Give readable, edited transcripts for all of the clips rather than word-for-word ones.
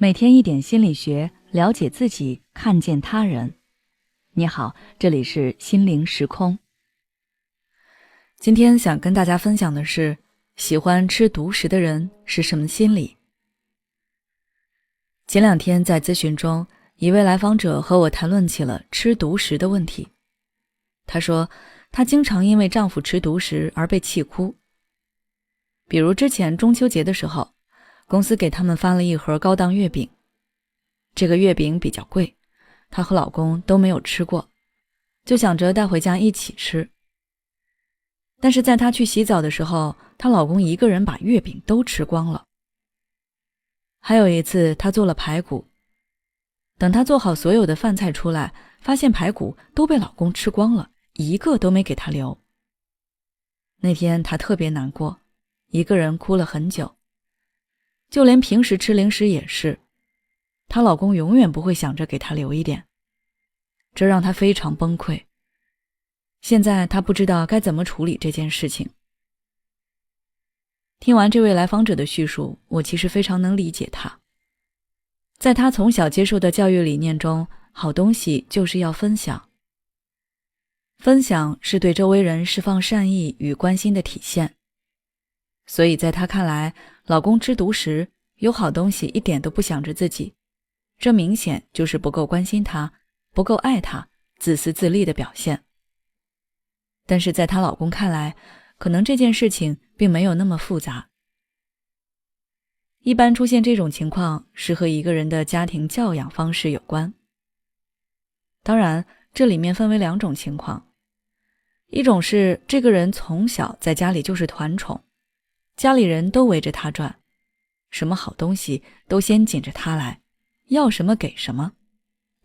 每天一点心理学，了解自己，看见他人。你好，这里是心灵时空。今天想跟大家分享的是，喜欢吃独食的人是什么心理？前2天在咨询中，一位来访者和我谈论起了吃独食的问题。她说，她经常因为丈夫吃独食而被气哭。比如之前中秋节的时候，公司给他们发了一盒高档月饼。这个月饼比较贵，她和老公都没有吃过，就想着带回家一起吃。但是在她去洗澡的时候，她老公一个人把月饼都吃光了。还有一次她做了排骨，等她做好所有的饭菜出来，发现排骨都被老公吃光了，一个都没给她留。那天她特别难过，一个人哭了很久。就连平时吃零食也是，她老公永远不会想着给她留一点，这让她非常崩溃。现在她不知道该怎么处理这件事情。听完这位来访者的叙述，我其实非常能理解她。在她从小接受的教育理念中，好东西就是要分享。分享是对周围人释放善意与关心的体现。所以在她看来，老公吃独食，有好东西一点都不想着自己，这明显就是不够关心她，不够爱她，自私自利的表现。但是在她老公看来，可能这件事情并没有那么复杂。一般出现这种情况是和一个人的家庭教养方式有关。当然，这里面分为2种情况。一种是这个人从小在家里就是团宠，家里人都围着他转，什么好东西都先紧着他来，要什么给什么，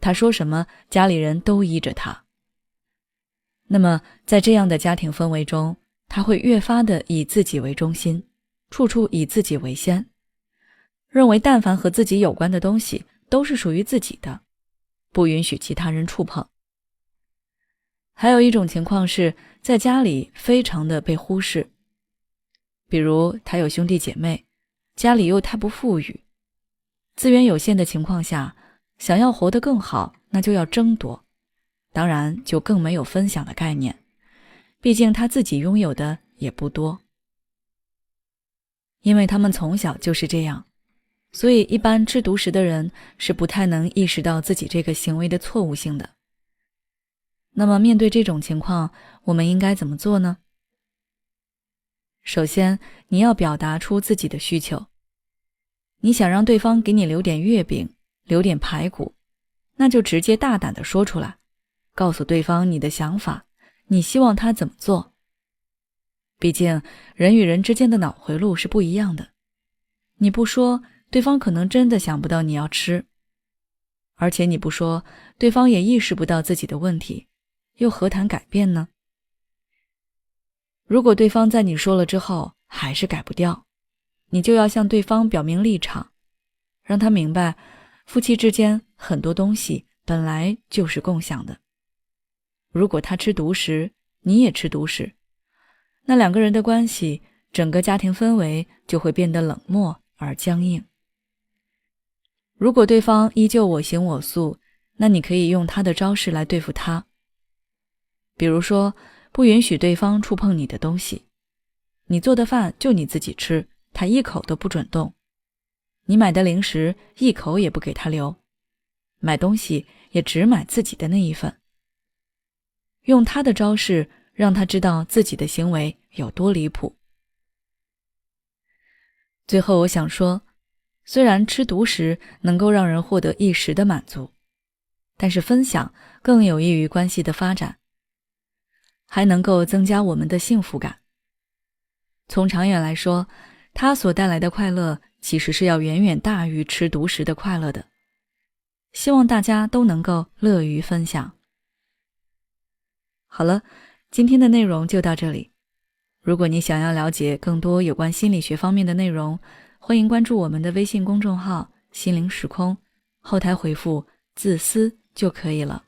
他说什么家里人都依着他。那么在这样的家庭氛围中，他会越发的以自己为中心，处处以自己为先，认为但凡和自己有关的东西都是属于自己的，不允许其他人触碰。还有一种情况是在家里非常的被忽视，比如他有兄弟姐妹，家里又太不富裕，资源有限的情况下，想要活得更好，那就要争夺，当然就更没有分享的概念，毕竟他自己拥有的也不多。因为他们从小就是这样，所以一般吃独食的人是不太能意识到自己这个行为的错误性的。那么面对这种情况，我们应该怎么做呢？首先，你要表达出自己的需求。你想让对方给你留点月饼，留点排骨，那就直接大胆地说出来，告诉对方你的想法，你希望他怎么做。毕竟人与人之间的脑回路是不一样的，你不说，对方可能真的想不到你要吃，而且你不说，对方也意识不到自己的问题，又何谈改变呢？如果对方在你说了之后还是改不掉，你就要向对方表明立场，让他明白夫妻之间很多东西本来就是共享的。如果他吃独食，你也吃独食，那2个人的关系，整个家庭氛围就会变得冷漠而僵硬。如果对方依旧我行我素，那你可以用他的招式来对付他。比如说，不允许对方触碰你的东西，你做的饭就你自己吃，他一口都不准动。你买的零食一口也不给他留，买东西也只买自己的那一份。用他的招式让他知道自己的行为有多离谱。最后我想说，虽然吃独食能够让人获得一时的满足，但是分享更有益于关系的发展，还能够增加我们的幸福感。从长远来说，它所带来的快乐其实是要远远大于吃独食的快乐的。希望大家都能够乐于分享。好了，今天的内容就到这里。如果你想要了解更多有关心理学方面的内容，欢迎关注我们的微信公众号心灵时空，后台回复自私就可以了。